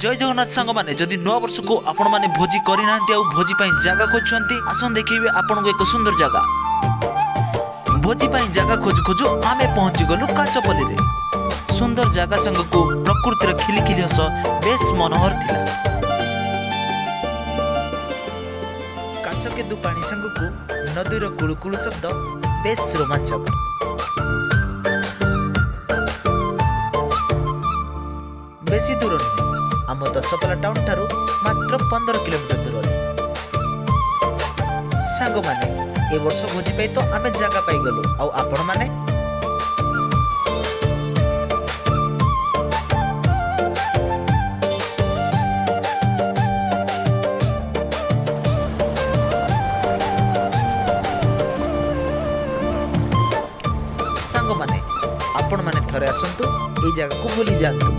जय जगन्नाथ सांग मैंने जदि नवा वर्ष को आपण मैंने भोजी करना भोजी जगह खोजुंट आसन देखिए आपन को एक सुंदर जगह भोजी जगह खोजु खोजु आमे पहुंची गलु काचपल्ली रे। सुंदर जगह संग को प्रकृतिर खिलिखिली हस बेस मनोहर थिला। काच केदु पानी संग को नदीर कुलुकुलु शब्द बेस रोमांचक। बेसी दूर नुहे आम दशपल्ला टाउन ठारू मात्र 15 किलोमीटर दूर। सांग माने ए वर्ष भोजी पाई तो आमे जगह पाई गलु आउ आपण माने सांग माने आपण माने थरे आसंतु ए जगह को भूली जांतु।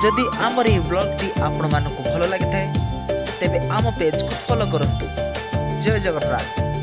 जदि आमर ये ब्लॉग टी आपण मानक भल लगी थाए तेबे आम पेज को फॉलो करंतु। जय जगन्नाथ।